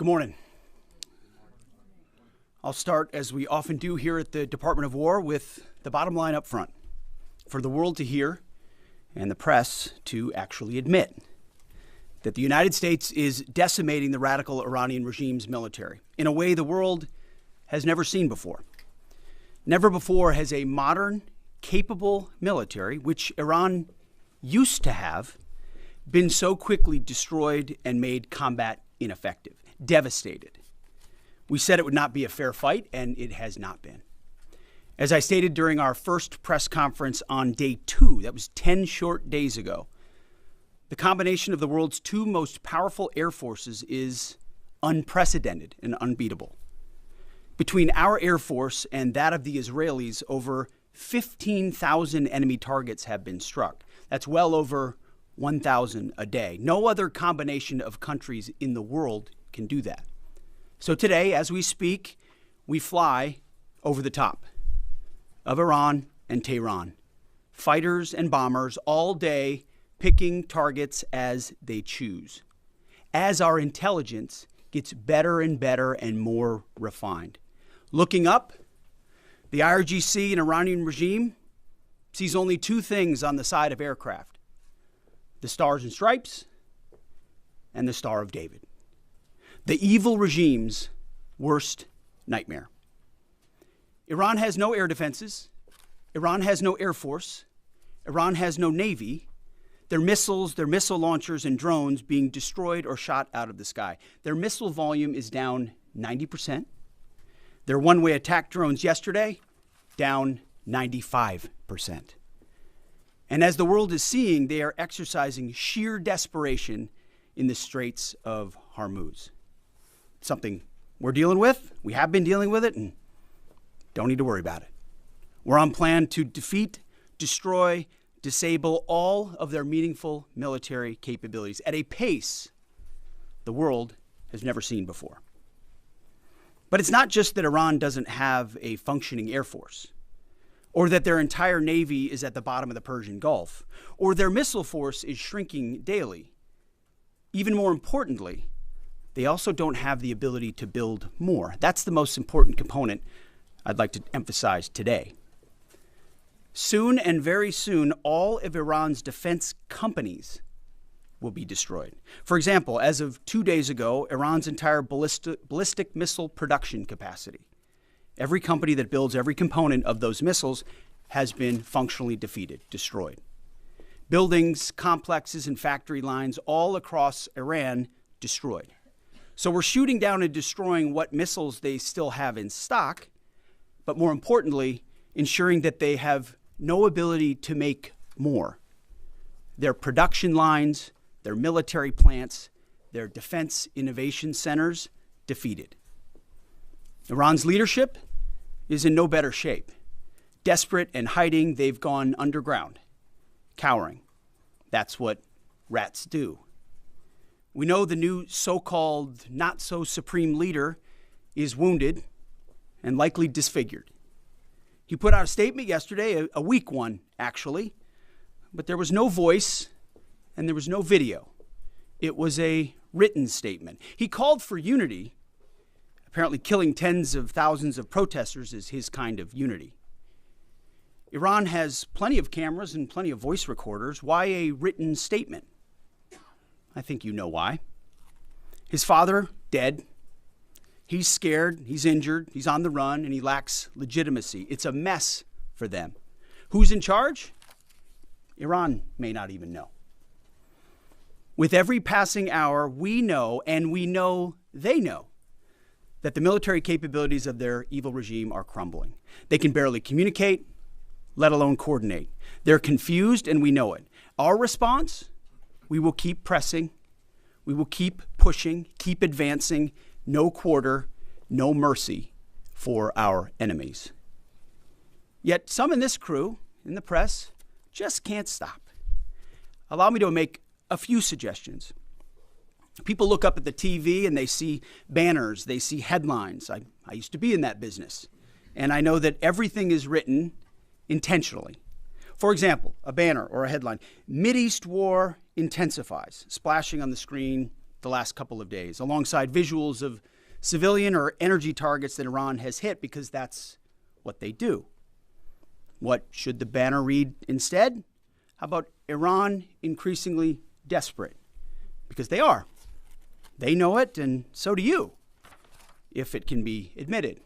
Good morning. I'll start, as we often do here at the Department of War, with the bottom line up front. For the world to hear and the press to actually admit that the United States is decimating the radical Iranian regime's military in a way the world has never seen before. Never before has a modern, capable military, which Iran used to have, been so quickly destroyed and made combat ineffective, devastated. We said it would not be a fair fight, and it has not been. As I stated during our first press conference on day 2, that was 10 short days ago, the combination of the world's two most powerful air forces is unprecedented and unbeatable. Between our air force and that of the Israelis, over 15,000 enemy targets have been struck. That's well over 1,000 a day. No other combination of countries in the world can do that. So today, as we speak, we fly over the top of Iran and Tehran. Fighters and bombers all day picking targets as they choose. As our intelligence gets better and better and more refined. Looking up, the IRGC and Iranian regime sees only two things on the side of aircraft: the Stars and Stripes and the Star of David. The evil regime's worst nightmare. Iran has no air defenses. Iran has no air force. Iran has no navy. Their missiles, their missile launchers, and drones being destroyed or shot out of the sky. Their missile volume is down 90%. Their one-way attack drones yesterday, down 95%. And as the world is seeing, they are exercising sheer desperation in the Straits of Hormuz. Something we're dealing with, we have been dealing with it, and don't need to worry about it. We're on plan to defeat, destroy, disable all of their meaningful military capabilities at a pace the world has never seen before. But it's not just that Iran doesn't have a functioning air force, or that their entire navy is at the bottom of the Persian Gulf, or their missile force is shrinking daily. Even more importantly, they also don't have the ability to build more. That's the most important component I'd like to emphasize today. Soon and very soon, all of Iran's defense companies will be destroyed. For example, as of 2 days ago, Iran's entire ballistic missile production capacity, every company that builds every component of those missiles, has been functionally defeated, destroyed. Buildings, complexes, and factory lines all across Iran destroyed. So we're shooting down and destroying what missiles they still have in stock, but more importantly, ensuring that they have no ability to make more. Their production lines, their military plants, their defense innovation centers, defeated. Iran's leadership is in no better shape. Desperate and hiding, they've gone underground, cowering. That's what rats do. We know the new so-called not-so-supreme leader is wounded and likely disfigured. He put out a statement yesterday, a weak one, actually, but there was no voice and there was no video. It was a written statement. He called for unity. Apparently killing tens of thousands of protesters is his kind of unity. Iran has plenty of cameras and plenty of voice recorders. Why a written statement? I think you know why. His father, dead. He's scared, he's injured, he's on the run, and he lacks legitimacy. It's a mess for them. Who's in charge? Iran may not even know. With every passing hour, we know, and we know they know, that the military capabilities of their evil regime are crumbling. They can barely communicate, let alone coordinate. They're confused, and we know it. Our response? We will keep pressing. We will keep pushing, keep advancing. No quarter, no mercy for our enemies. Yet some in this crew, in the press, just can't stop. Allow me to make a few suggestions. People look up at the TV and they see banners, they see headlines. I used to be in that business, and I know that everything is written intentionally. For example, a banner or a headline, Mideast war intensifies, splashing on the screen the last couple of days, alongside visuals of civilian or energy targets that Iran has hit, because that's what they do. What should the banner read instead? How about Iran increasingly desperate? Because they are. They know it, and so do you, if it can be admitted.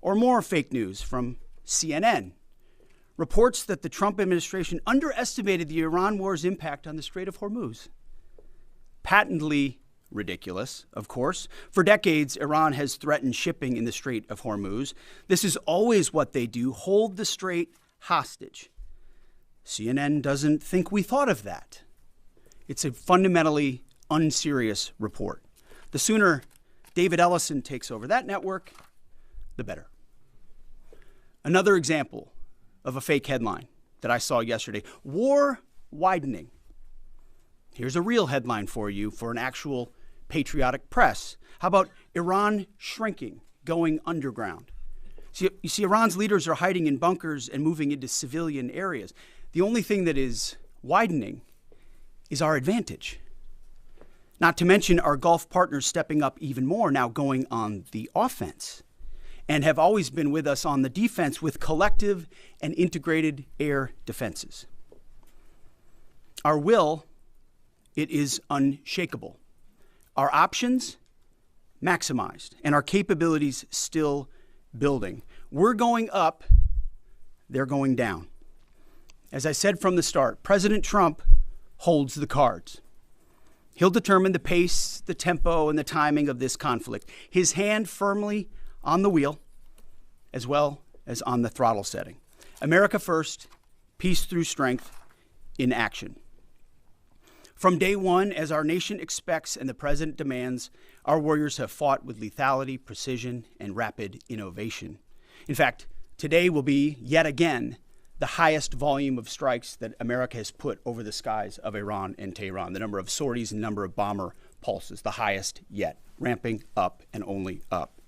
Or more fake news from CNN. Reports that the Trump administration underestimated the Iran war's impact on the Strait of Hormuz. Patently ridiculous, of course. For decades, Iran has threatened shipping in the Strait of Hormuz. This is always what they do, hold the strait hostage. CNN doesn't think we thought of that. It's a fundamentally unserious report. The sooner David Ellison takes over that network, the better. Another example of a fake headline that I saw yesterday: war widening. Here's a real headline for you for an actual patriotic press. How about Iran shrinking, going underground? You see, Iran's leaders are hiding in bunkers and moving into civilian areas. The only thing that is widening is our advantage. Not to mention our Gulf partners stepping up even more, now going on the offense, and have always been with us on the defense with collective and integrated air defenses. Our will, it is unshakable. Our options, maximized, and our capabilities still building. We're going up, they're going down. As I said from the start, President Trump holds the cards. He'll determine the pace, the tempo, and the timing of this conflict. His hand firmly on the wheel, as well as on the throttle setting. America first, peace through strength in action. From day one, as our nation expects and the president demands, our warriors have fought with lethality, precision, and rapid innovation. In fact, today will be, yet again, the highest volume of strikes that America has put over the skies of Iran and Tehran. The number of sorties and number of bomber pulses, the highest yet, ramping up and only up.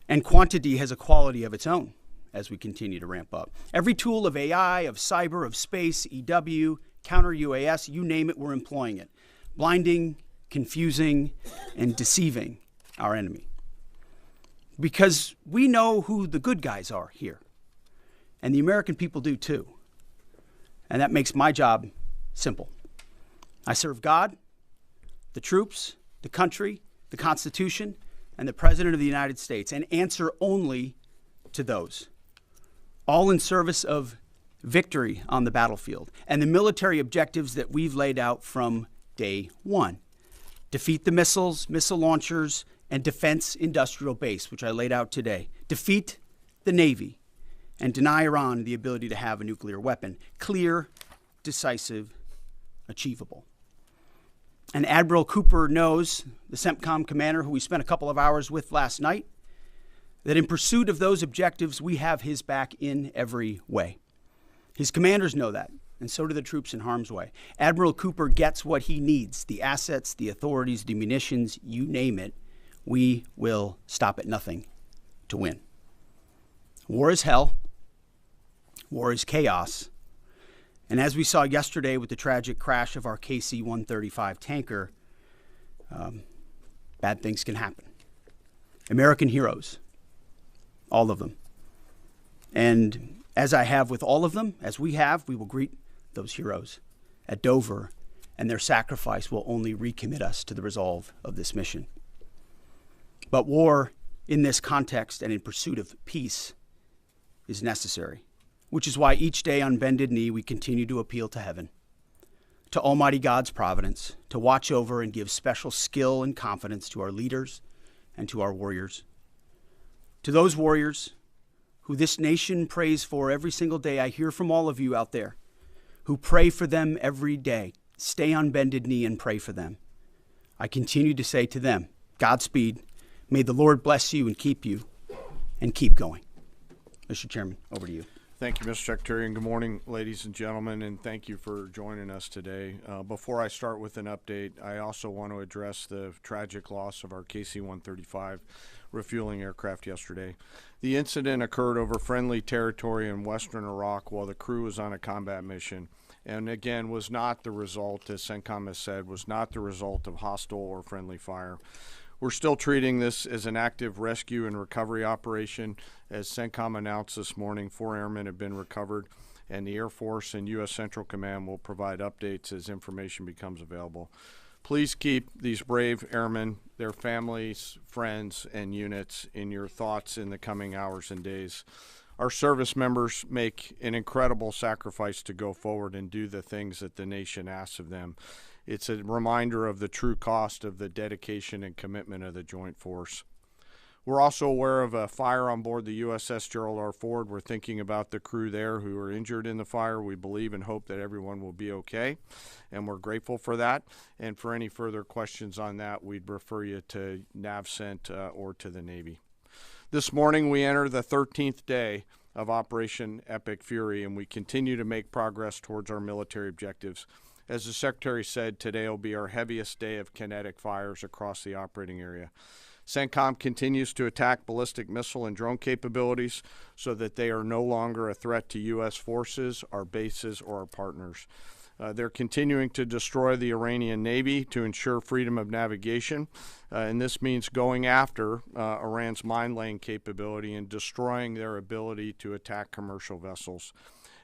And quantity has a quality of its own as we continue to ramp up. Every tool of AI, of cyber, of space, EW, counter-UAS, you name it, we're employing it. Blinding, confusing, and deceiving our enemy. Because we know who the good guys are here. And the American people do too. And that makes my job simple. I serve God, the troops, the country, the Constitution, and the President of the United States, and answer only to those. All in service of victory on the battlefield and the military objectives that we've laid out from day one. Defeat the missiles, missile launchers, and defense industrial base, which I laid out today. Defeat the Navy and deny Iran the ability to have a nuclear weapon. Clear, decisive, achievable. And Admiral Cooper knows, the CENTCOM commander who we spent a couple of hours with last night, that in pursuit of those objectives, we have his back in every way. His commanders know that, and so do the troops in harm's way. Admiral Cooper gets what he needs, the assets, the authorities, the munitions, you name it. We will stop at nothing to win. War is hell. War is chaos. And as we saw yesterday with the tragic crash of our KC-135 tanker, bad things can happen. American heroes, all of them. And as I have with all of them, as we have, we will greet those heroes at Dover, and their sacrifice will only recommit us to the resolve of this mission. But war in this context and in pursuit of peace is necessary, which is why each day on bended knee we continue to appeal to heaven, to Almighty God's providence, to watch over and give special skill and confidence to our leaders and to our warriors. To those warriors who this nation prays for every single day, I hear from all of you out there who pray for them every day. Stay on bended knee and pray for them. I continue to say to them, Godspeed. May the Lord bless you and keep going. Mr. Chairman, over to you. Thank you, Mr. Secretary, and good morning, ladies and gentlemen, and thank you for joining us today. Before I start with an update, I also want to address the tragic loss of our KC-135 refueling aircraft yesterday. The incident occurred over friendly territory in western Iraq while the crew was on a combat mission. and again was not the result, as CENTCOM has said, was not the result of hostile or friendly fire. We're still treating this as an active rescue and recovery operation. As CENTCOM announced this morning, 4 airmen have been recovered, and the Air Force and U.S. Central Command will provide updates as information becomes available. Please keep these brave airmen, their families, friends, and units in your thoughts in the coming hours and days. Our service members make an incredible sacrifice to go forward and do the things that the nation asks of them. It's a reminder of the true cost of the dedication and commitment of the Joint Force. We're also aware of a fire on board the USS Gerald R. Ford. We're thinking about the crew there who are injured in the fire. We believe and hope that everyone will be okay, and we're grateful for that. And for any further questions on that, we'd refer you to NAVCENT or to the Navy. This morning, we enter the 13th day of Operation Epic Fury, and we continue to make progress towards our military objectives. As the Secretary said, today will be our heaviest day of kinetic fires across the operating area. CENTCOM continues to attack ballistic missile and drone capabilities so that they are no longer a threat to U.S. forces, our bases, or our partners. They're continuing to destroy the Iranian Navy to ensure freedom of navigation, and this means going after Iran's mine-laying capability and destroying their ability to attack commercial vessels.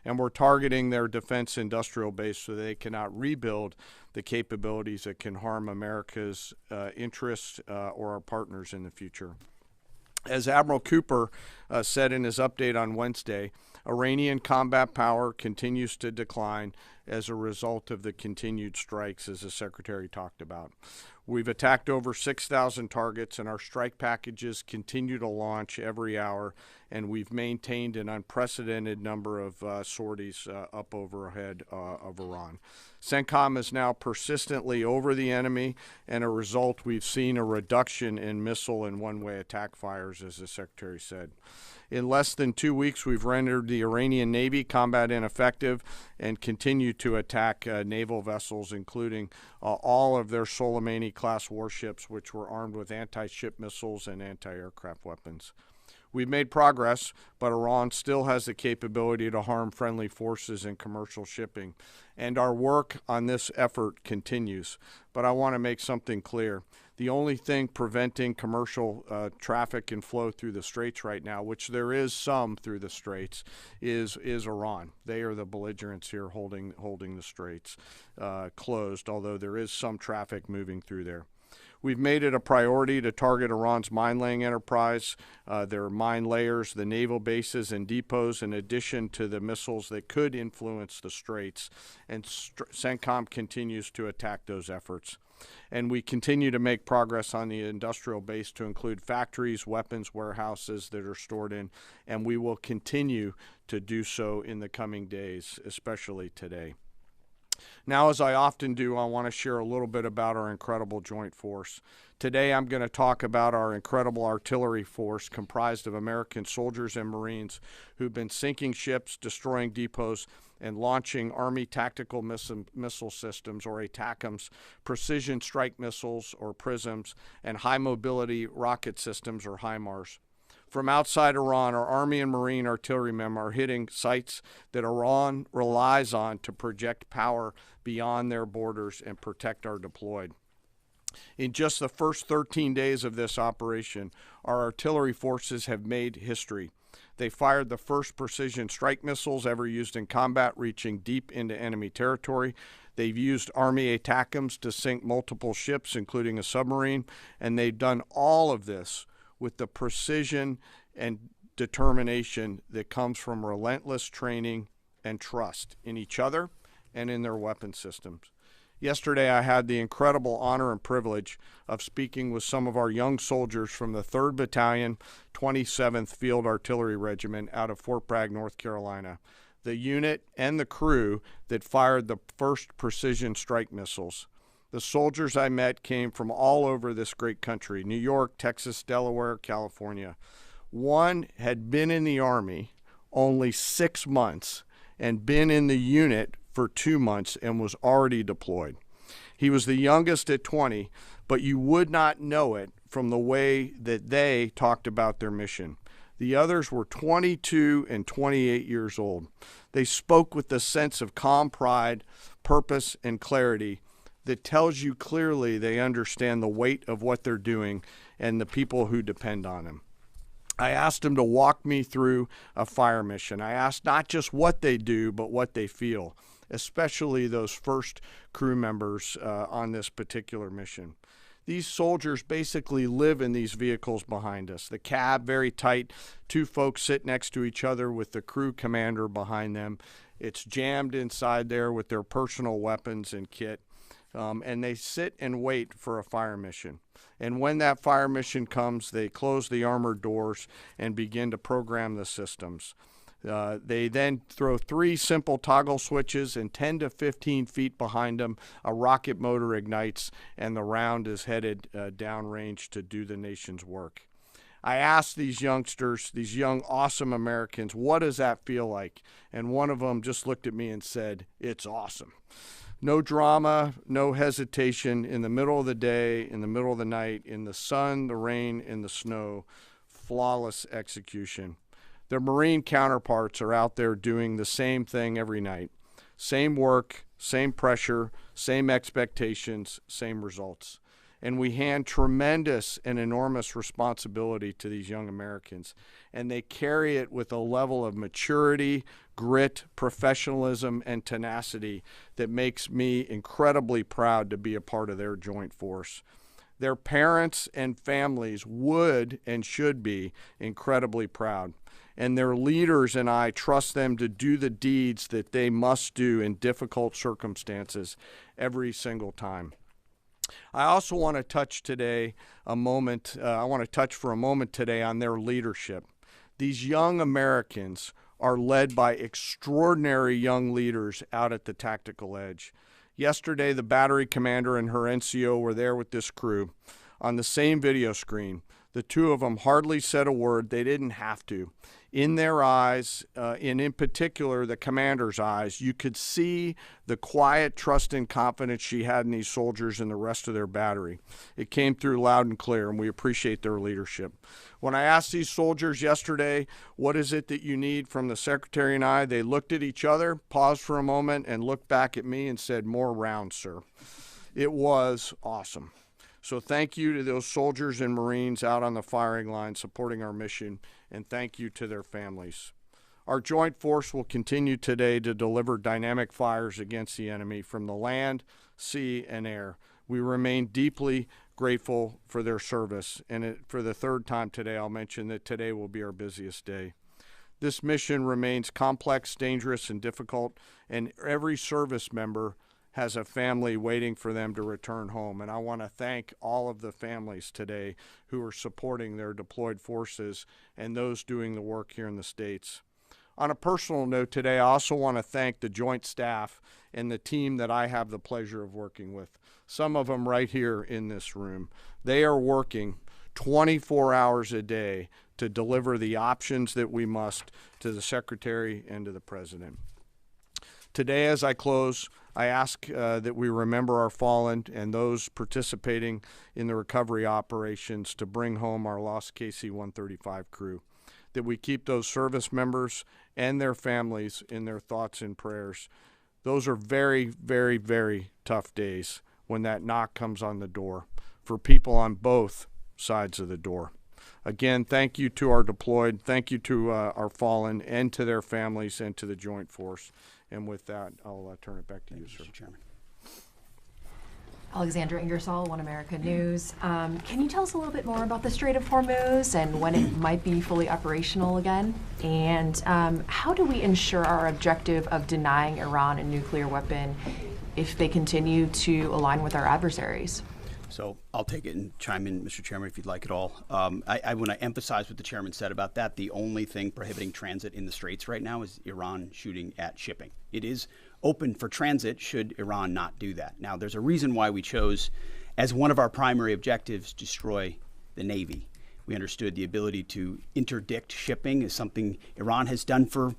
And we're targeting their defense industrial base so they cannot rebuild the capabilities that can harm America's interests or our partners in the future. As Admiral Cooper said in his update on Wednesday, Iranian combat power continues to decline as a result of the continued strikes, as the Secretary talked about. We've attacked over 6,000 targets, and our strike packages continue to launch every hour, and we've maintained an unprecedented number of sorties up overhead of Iran. CENTCOM is now persistently over the enemy, and a result, we've seen a reduction in missile and one-way attack fires, as the Secretary said. In less than 2 weeks, we've rendered the Iranian Navy combat ineffective and continue to attack naval vessels, including all of their Soleimani-class warships, which were armed with anti-ship missiles and anti-aircraft weapons. We've made progress, but Iran still has the capability to harm friendly forces and commercial shipping, and our work on this effort continues. But I want to make something clear. The only thing preventing commercial traffic and flow through the Straits right now, which there is some through the Straits, is Iran. They are the belligerents here holding the Straits closed, although there is some traffic moving through there. We've made it a priority to target Iran's mine-laying enterprise, their mine layers, the naval bases and depots, in addition to the missiles that could influence the Straits, and CENTCOM continues to attack those efforts. And we continue to make progress on the industrial base to include factories, weapons, warehouses that are stored in, and we will continue to do so in the coming days, especially today. Now, as I often do, I want to share a little bit about our incredible joint force. Today, I'm going to talk about our incredible artillery force comprised of American soldiers and Marines who've been sinking ships, destroying depots, and launching Army tactical missile systems, or ATACMS, precision strike missiles, or PrSMs, and high-mobility rocket systems, or HIMARS. From outside Iran, our Army and Marine artillerymen are hitting sites that Iran relies on to project power beyond their borders and protect our deployed. In just the first 13 days of this operation, our artillery forces have made history. They fired the first precision strike missiles ever used in combat, reaching deep into enemy territory. They've used Army ATACMS to sink multiple ships, including a submarine, and they've done all of this with the precision and determination that comes from relentless training and trust in each other and in their weapon systems. Yesterday, I had the incredible honor and privilege of speaking with some of our young soldiers from the 3rd Battalion, 27th Field Artillery Regiment out of Fort Bragg, North Carolina, the unit and the crew that fired the first precision strike missiles. The soldiers I met came from all over this great country: New York, Texas, Delaware, California. One had been in the Army only 6 months and been in the unit for 2 months and was already deployed. He was the youngest at 20, but you would not know it from the way that they talked about their mission. The others were 22 and 28 years old. They spoke with a sense of calm pride, purpose, and clarity that tells you clearly they understand the weight of what they're doing and the people who depend on them. I asked them to walk me through a fire mission. I asked not just what they do, but what they feel, especially those first crew members on this particular mission. These soldiers basically live in these vehicles behind us. The cab, very tight, 2 folks sit next to each other with the crew commander behind them. It's jammed inside there with their personal weapons and kit. And they sit and wait for a fire mission. And when that fire mission comes, they close the armored doors and begin to program the systems. They then throw 3 simple toggle switches, and 10 to 15 feet behind them, a rocket motor ignites, and the round is headed downrange to do the nation's work. I asked these youngsters, these young, awesome Americans, what does that feel like? And one of them just looked at me and said, "It's awesome." No drama, no hesitation, in the middle of the day, in the middle of the night, in the sun, the rain, in the snow, flawless execution. Their Marine counterparts are out there doing the same thing every night. Same work, same pressure, same expectations, same results. And we hand tremendous and enormous responsibility to these young Americans. And they carry it with a level of maturity, grit, professionalism, and tenacity that makes me incredibly proud to be a part of their joint force. Their parents and families would and should be incredibly proud. And their leaders and I trust them to do the deeds that they must do in difficult circumstances every single time. I also want to touch today I want to touch for a moment today on their leadership. These young Americans are led by extraordinary young leaders out at the tactical edge. Yesterday, the battery commander and her NCO were there with this crew on the same video screen. The 2 of them hardly said a word. They didn't have to. In their eyes, and in particular the commander's eyes, you could see the quiet trust and confidence she had in these soldiers and the rest of their battery. It came through loud and clear, and we appreciate their leadership. When I asked these soldiers yesterday, what is it that you need from the Secretary and I, they looked at each other, paused for a moment, and looked back at me and said, "More rounds, sir." It was awesome. So thank you to those soldiers and Marines out on the firing line supporting our mission, and thank you to their families. Our joint force will continue today to deliver dynamic fires against the enemy from the land, sea, and air. We remain deeply grateful for their service, and for the 3rd time today, I'll mention that today will be our busiest day. This mission remains complex, dangerous, and difficult, and every service member has a family waiting for them to return home. And I want to thank all of the families today who are supporting their deployed forces and those doing the work here in the States. On a personal note today, I also want to thank the joint staff and the team that I have the pleasure of working with. Some of them right here in this room. They are working 24 hours a day to deliver the options that we must to the Secretary and to the President. Today, as I close, I ask that we remember our fallen and those participating in the recovery operations to bring home our lost KC-135 crew, that we keep those service members and their families in their thoughts and prayers. Those are very, very, very tough days when that knock comes on the door for people on both sides of the door. Again, thank you to our deployed, thank you to our fallen, and to their families, and to the joint force. And with that, I'll turn it back to you, sir. Mr. Chairman. Alexandra Ingersoll, One America News. Can you tell us a little bit more about the Strait of Hormuz and when it might be fully operational again? And how do we ensure our objective of denying Iran a nuclear weapon if they continue to align with our adversaries? So I'll take it and chime in, Mr. Chairman, if you'd like it all. I want to emphasize what the chairman said about that. The only thing prohibiting transit in the Straits right now is Iran shooting at shipping. It is open for transit should Iran not do that. Now, there's a reason why we chose, as one of our primary objectives, destroy the Navy. We understood the ability to interdict shipping is something Iran has done for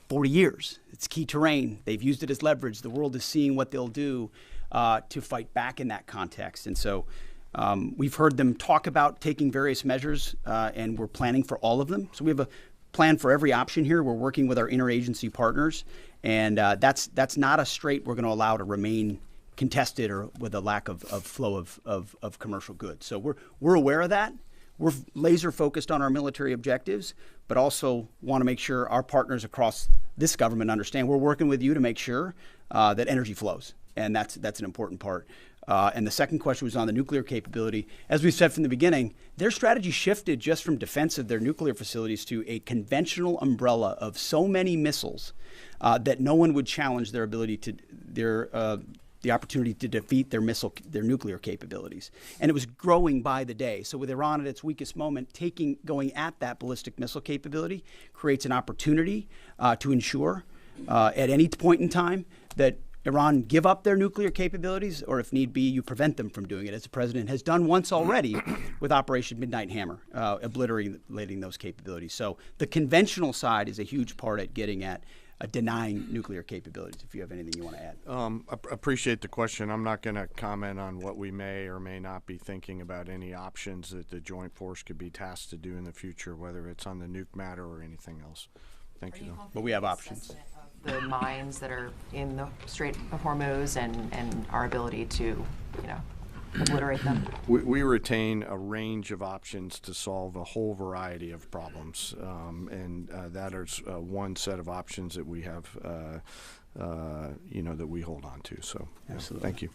40 years. It's key terrain. They've used it as leverage. The world is seeing what they'll do to fight back in that context. And so We've heard them talk about taking various measures, and we're planning for all of them. So we have a plan for every option here. We're working with our interagency partners, and that's not a strait we're going to allow to remain contested or with a lack of flow of commercial goods. So we're aware of that. We're laser focused on our military objectives, but also want to make sure our partners across this government understand we're working with you to make sure that energy flows, and that's an important part. And the second question was on the nuclear capability. As we've said from the beginning, their strategy shifted just from defense of their nuclear facilities to a conventional umbrella of so many missiles that no one would challenge their ability to the opportunity to defeat their nuclear capabilities. And it was growing by the day. So with Iran at its weakest moment, going at that ballistic missile capability creates an opportunity to ensure at any point in time that Iran give up their nuclear capabilities, or if need be, you prevent them from doing it, as the president has done once already with Operation Midnight Hammer, obliterating those capabilities. So the conventional side is a huge part at getting at denying nuclear capabilities. If you have anything you want to add. Appreciate the question. I'm not going to comment on what we may or may not be thinking about any options that the Joint Force could be tasked to do in the future, whether it's on the nuke matter or anything else. Thank you. But we have options. The mines that are in the Strait of Hormuz and our ability to, obliterate them? We retain a range of options to solve a whole variety of problems, and that is one set of options that we have, that we hold on to. So, absolutely. Thank you.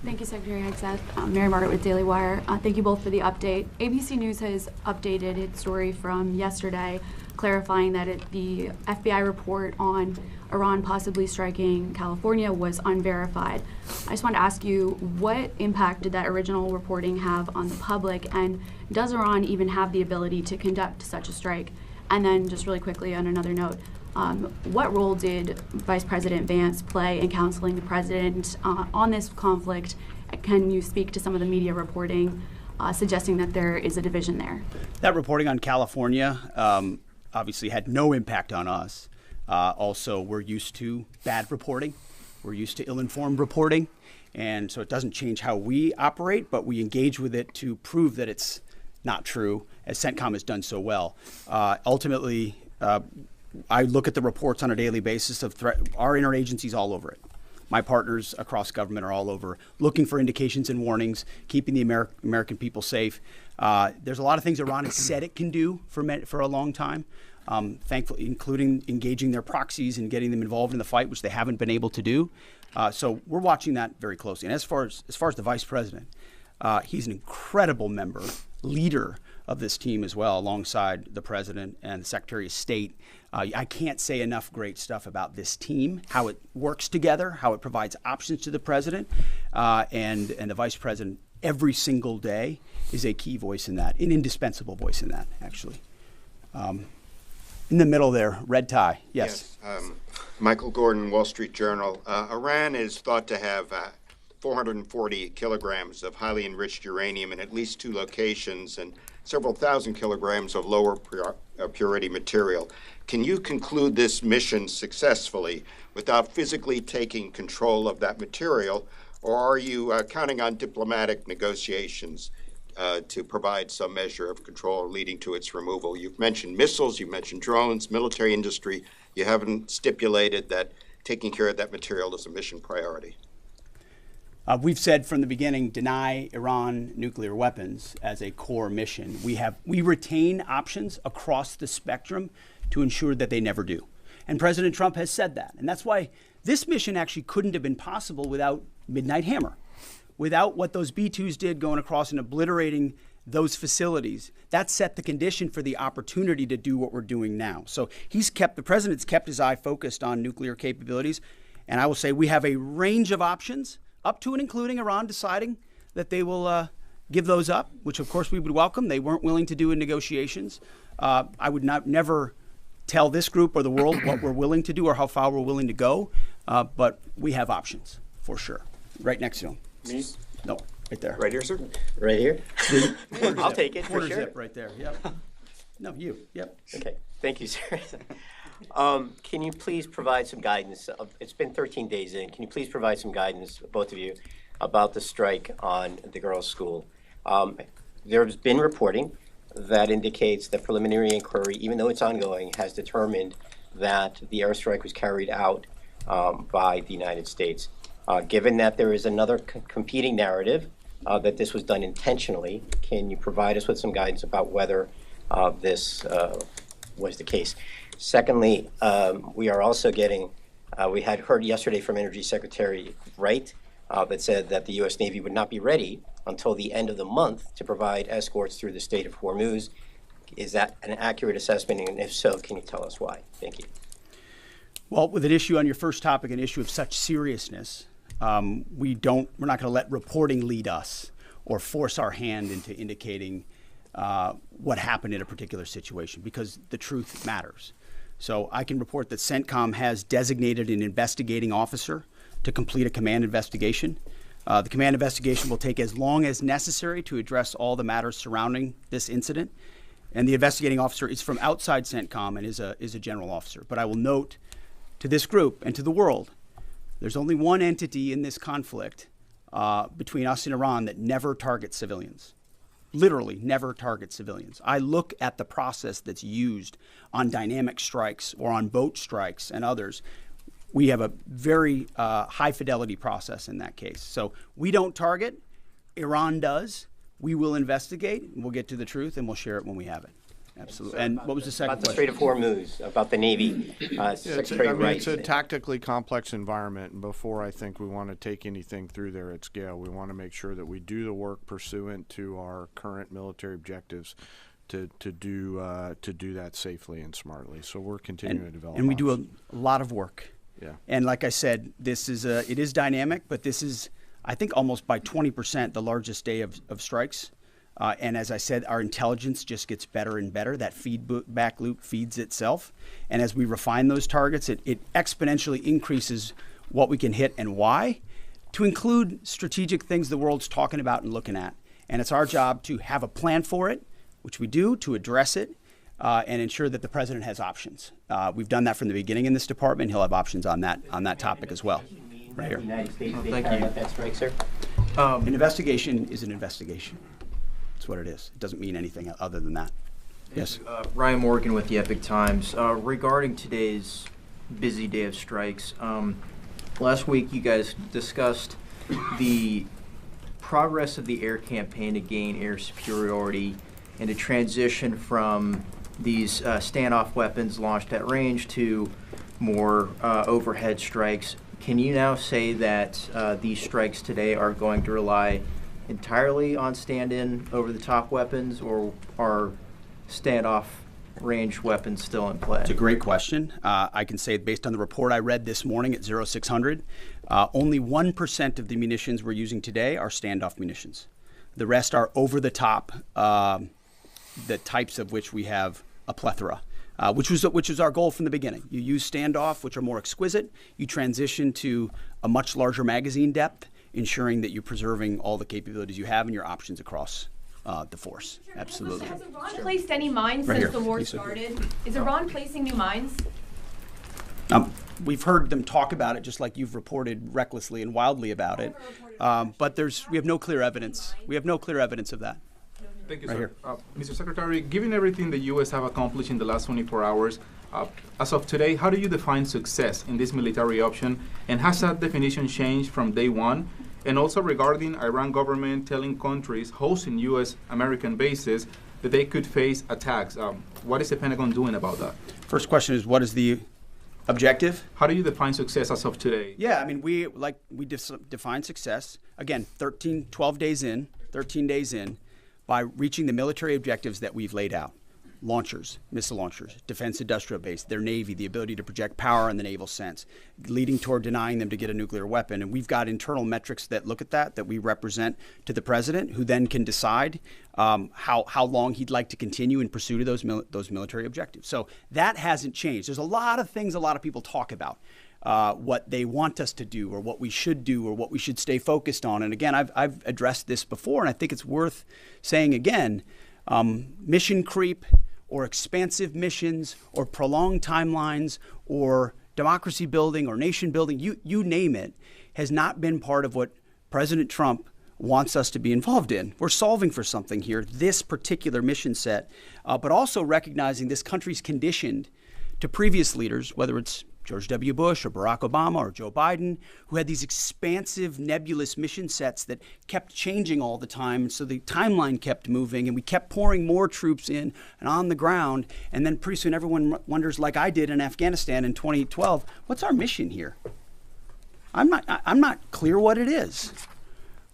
Thank you, Secretary Hegseth. Mary Margaret with Daily Wire. Thank you both for the update. ABC News has updated its story from yesterday, clarifying that the FBI report on Iran possibly striking California was unverified. I just want to ask you, what impact did that original reporting have on the public, and does Iran even have the ability to conduct such a strike? And then just really quickly on another note, what role did Vice President Vance play in counseling the president on this conflict? Can you speak to some of the media reporting suggesting that there is a division there? That reporting on California obviously had no impact on us. Also, we're used to bad reporting. We're used to ill-informed reporting. And so it doesn't change how we operate, but we engage with it to prove that it's not true, as CENTCOM has done so well. Ultimately, I look at the reports on a daily basis of our interagencies all over it. My partners across government are all over, looking for indications and warnings, keeping the American people safe. There's a lot of things Iran has said it can do for a long time, thankfully, including engaging their proxies and getting them involved in the fight, which they haven't been able to do. So we're watching that very closely. And as far as the vice president, he's an incredible leader of this team as well, alongside the president and the Secretary of State. I can't say enough great stuff about this team, how it works together, how it provides options to the president, and the vice president every single day is a key voice in that, an indispensable voice in that, actually. In the middle there, red tie, yes. Michael Gordon, Wall Street Journal. Iran is thought to have 440 kilograms of highly enriched uranium in at least 2 locations and several thousand kilograms of lower purity material. Can you conclude this mission successfully without physically taking control of that material, or are you counting on diplomatic negotiations to provide some measure of control leading to its removal? You've mentioned missiles, you've mentioned drones, military industry. You haven't stipulated that taking care of that material is a mission priority. We've said from the beginning, deny Iran nuclear weapons as a core mission. We retain options across the spectrum to ensure that they never do. And President Trump has said that. And that's why this mission actually couldn't have been possible without Midnight Hammer, without what those B-2s did going across and obliterating those facilities. That set the condition for the opportunity to do what we're doing now. So the president's kept his eye focused on nuclear capabilities. And I will say we have a range of options, up to and including Iran deciding that they will give those up, which of course we would welcome. They weren't willing to do in negotiations. I would never tell this group or the world what we're willing to do or how far we're willing to go, but we have options for sure. Right next to him. Me? No, right there. Right here, sir? Right here? I'll take it for Quarter sure. zip right there, yep. No, you, yep. Okay, thank you, sir. Can you please provide some guidance? It's been 13 days in. Can you please provide some guidance, both of you, about the strike on the girls' school. There's been reporting that indicates that preliminary inquiry, even though it's ongoing, has determined that the airstrike was carried out by the United States. Given that there is another competing narrative that this was done intentionally, can you provide us with some guidance about whether this was the case? Secondly, we are also getting, we had heard yesterday from Energy Secretary Wright that said that the U.S. Navy would not be ready until the end of the month to provide escorts through the Strait of Hormuz. Is that an accurate assessment? And if so, can you tell us why? Thank you. Well, with an issue on your first topic, an issue of such seriousness, we're not going to let reporting lead us or force our hand into indicating what happened in a particular situation, because the truth matters. So I can report that CENTCOM has designated an investigating officer to complete a command investigation. The command investigation will take as long as necessary to address all the matters surrounding this incident. And the investigating officer is from outside CENTCOM and is a general officer. But I will note to this group and to the world, there's only one entity in this conflict between us and Iran that never targets civilians. Literally never targets civilians. I look at the process that's used on dynamic strikes or on boat strikes and others. We have a very high fidelity process in that case. So we don't target, Iran does. We will investigate, we'll get to the truth, and we'll share it when we have it. Absolutely. And what was the second question? question? About the Strait of Hormuz, about the Navy. Secretary Wright. It's a tactically complex environment, and before I think we want to take anything through there at scale, we want to make sure that we do the work pursuant to our current military objectives to do that safely and smartly. So we're continuing to develop. And we do a lot of work. Yeah. And like I said, this is it is dynamic, but this is, I think, almost by 20% the largest day of strikes. And as I said, our intelligence just gets better and better. That feedback loop feeds itself. And as we refine those targets, it exponentially increases what we can hit and why, to include strategic things the world's talking about and looking at. And it's our job to have a plan for it, which we do, to address it, and ensure that the president has options. We've done that from the beginning in this department. He'll have options on that topic as well. Right here. Thank you. That strike, sir. An investigation is an investigation. That's what it is. It doesn't mean anything other than that. Yes. Ryan Morgan with the Epic Times. Regarding today's busy day of strikes, last week you guys discussed the progress of the air campaign to gain air superiority and to transition from these standoff weapons launched at range to more overhead strikes. Can you now say that these strikes today are going to rely entirely on stand-in over-the-top weapons, or are standoff range weapons still in play? It's a great question. I can say, based on the report I read this morning at 0600, only 1% of the munitions we're using today are standoff munitions. The rest are over-the-top, the types of which we have a plethora. Which was our goal from the beginning. You use standoff, which are more exquisite. You transition to a much larger magazine depth, ensuring that you're preserving all the capabilities you have and your options across the force. Absolutely. Has Iran placed any mines Right since here. the war Lisa. started? Is Iran placing new mines? We've heard them talk about it, just like you've reported recklessly and wildly about it. But we have no clear evidence. We have no clear evidence of that. Thank you, Right sir. here. Mr. Secretary, given everything the U.S. have accomplished in the last 24 hours, as of today, how do you define success in this military option? And has that definition changed from day one? And also regarding Iran government telling countries hosting U.S. American bases that they could face attacks, what is the Pentagon doing about that? First question is, what is the objective? How do you define success as of today? Yeah, I mean, we define success, again, 13 days in, by reaching the military objectives that we've laid out. Launchers, missile launchers, defense industrial base, their Navy, the ability to project power in the naval sense, leading toward denying them to get a nuclear weapon. And we've got internal metrics that look at that we represent to the president, who then can decide how long he'd like to continue in pursuit of those military objectives. So that hasn't changed. There's a lot of things a lot of people talk about. What they want us to do, or what we should do, or what we should stay focused on. And again, I've addressed this before, and I think it's worth saying again, mission creep or expansive missions or prolonged timelines or democracy building or nation building, you name it, has not been part of what President Trump wants us to be involved in. We're solving for something here, this particular mission set, but also recognizing this country's conditioned to previous leaders, whether it's George W. Bush or Barack Obama or Joe Biden, who had these expansive, nebulous mission sets that kept changing all the time. So the timeline kept moving, and we kept pouring more troops in and on the ground. And then pretty soon everyone wonders, like I did in Afghanistan in 2012, what's our mission here? I'm not clear what it is.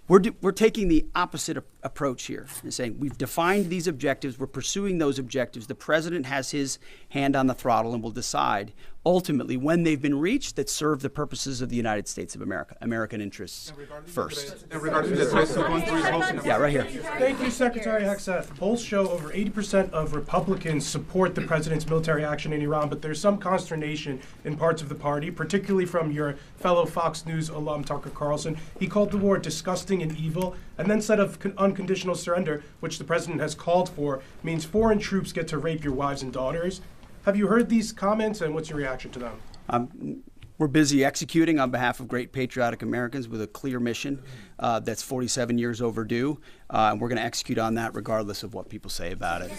We're taking the opposite approach here and saying we've defined these objectives, we're pursuing those objectives. The president has his hand on the throttle and will decide ultimately when they've been reached that serve the purposes of the United States of America, American interests first. Yeah, right here. Thank you, Secretary Hegseth. Polls show over 80% of Republicans support the president's military action in Iran, but there's some consternation in parts of the party, particularly from your fellow Fox News alum, Tucker Carlson. He called the war disgusting and evil, and then said of unconditional surrender, which the president has called for, means foreign troops get to rape your wives and daughters. Have you heard these comments, and what's your reaction to them? We're busy executing on behalf of great patriotic Americans with a clear mission that's 47 years overdue, and we're going to execute on that regardless of what people say about it.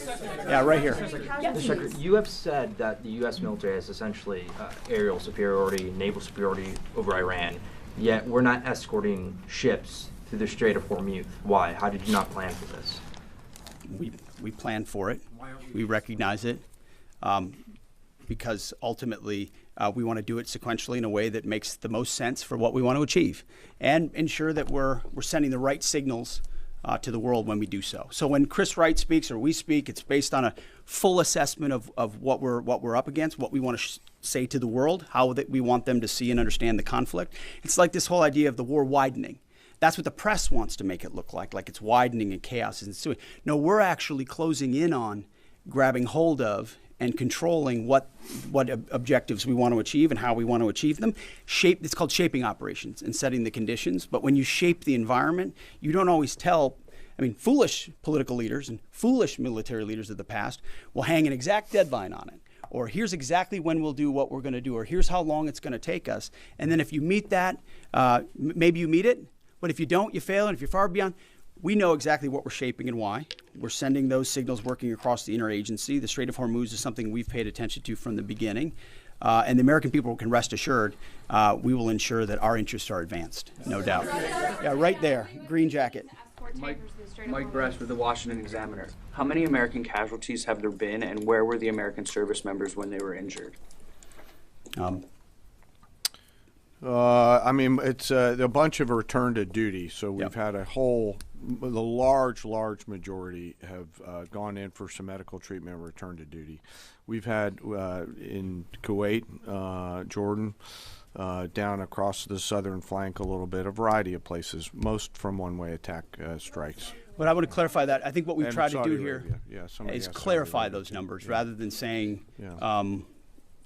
Yeah, right here. Secretary, you have said that the U.S. military has essentially aerial superiority, naval superiority over Iran, yet we're not escorting ships through the Strait of Hormuz. Why? How did you not plan for this? We planned for it. We recognize it. Because ultimately we want to do it sequentially in a way that makes the most sense for what we want to achieve and ensure that we're sending the right signals to the world when we do so. So when Chris Wright speaks or we speak, it's based on a full assessment of what we're up against, what we want to say to the world, how that we want them to see and understand the conflict. It's like this whole idea of the war widening. That's what the press wants to make it look like it's widening and chaos is ensuing. No, we're actually closing in on grabbing hold of and controlling what objectives we want to achieve and how we want to achieve them. It's called shaping operations and setting the conditions. But when you shape the environment, you don't always tell. Foolish political leaders and foolish military leaders of the past will hang an exact deadline on it. Or here's exactly when we'll do what we're going to do. Or here's how long it's going to take us. And then if you meet that, maybe you meet it. But if you don't, you fail. And if you're far beyond, we know exactly what we're shaping and why. We're sending those signals working across the interagency. The Strait of Hormuz is something we've paid attention to from the beginning. And the American people can rest assured we will ensure that our interests are advanced, no doubt. Yeah, right there, green jacket. Mike Brash with the Washington Examiner. How many American casualties have there been, and where were the American service members when they were injured? It's a bunch of return to duty. So we've had the large majority have gone in for some medical treatment and return to duty. We've had in Kuwait, Jordan, down across the southern flank a little bit, a variety of places, most from one-way attack strikes. But I want to clarify that. I think what we've And tried to do Saudi here Arabia. is clarify those numbers rather than saying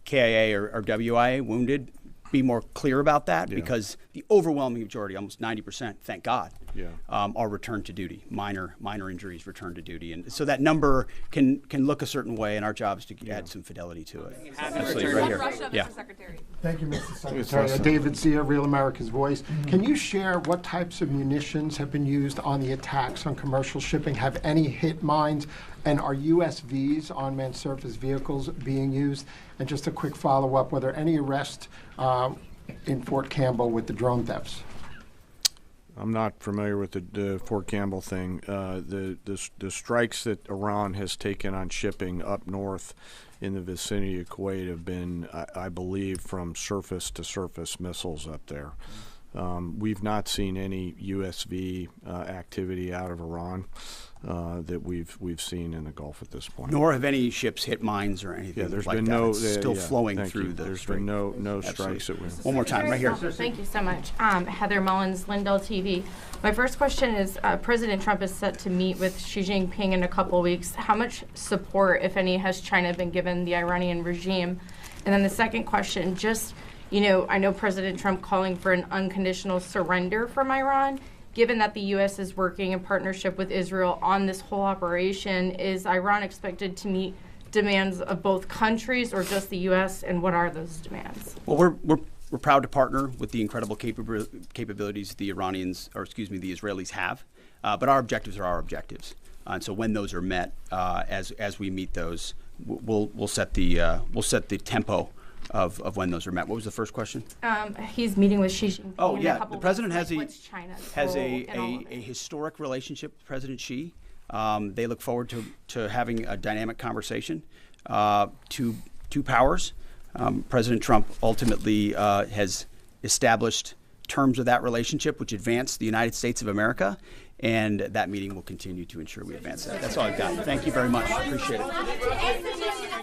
KIA or WIA wounded. Be more clear about that because the overwhelming majority, almost 90%, thank God, are returned to duty. Minor injuries returned to duty, and so that number can look a certain way, and our job is to add some fidelity to it. Absolutely, right here. Yeah. Thank you, Mr. Secretary. David Zia, Real America's Voice. Can you share what types of munitions have been used on the attacks on commercial shipping? Have any hit mines? And are USVs, unmanned surface vehicles, being used? And just a quick follow-up, were there any arrests in Fort Campbell with the drone thefts? I'm not familiar with the Fort Campbell thing. The strikes that Iran has taken on shipping up north in the vicinity of Kuwait have been, I believe, from surface-to-surface missiles up there. We've not seen any USV activity out of Iran that we've seen in the Gulf at this point. Nor have any ships hit mines or anything. Yeah, there's like been that. no. It's still flowing through the. There's been no strikes that we. One more time, right here. Thank you so much, Heather Mullins, Lindell TV. My first question is: President Trump is set to meet with Xi Jinping in a couple weeks. How much support, if any, has China been given the Iranian regime? And then the second question, I know President Trump calling for an unconditional surrender from Iran. Given that the U.S. is working in partnership with Israel on this whole operation, is Iran expected to meet demands of both countries or just the U.S., and what are those demands? Well, we're we're proud to partner with the incredible capabilities the Israelis have, but our objectives are our objectives. And so when those are met, as we meet those, we'll set the tempo of when those are met. What was the first question? He's meeting with Xi Jinping. Oh, in yeah. a couple The president weeks. has What's China's has role in all of a it? historic relationship with President Xi. They look forward to having a dynamic conversation. Two powers. President Trump ultimately has established terms of that relationship which advance the United States of America, and that meeting will continue to ensure we advance that. That's all I've got. Thank you very much. Appreciate it.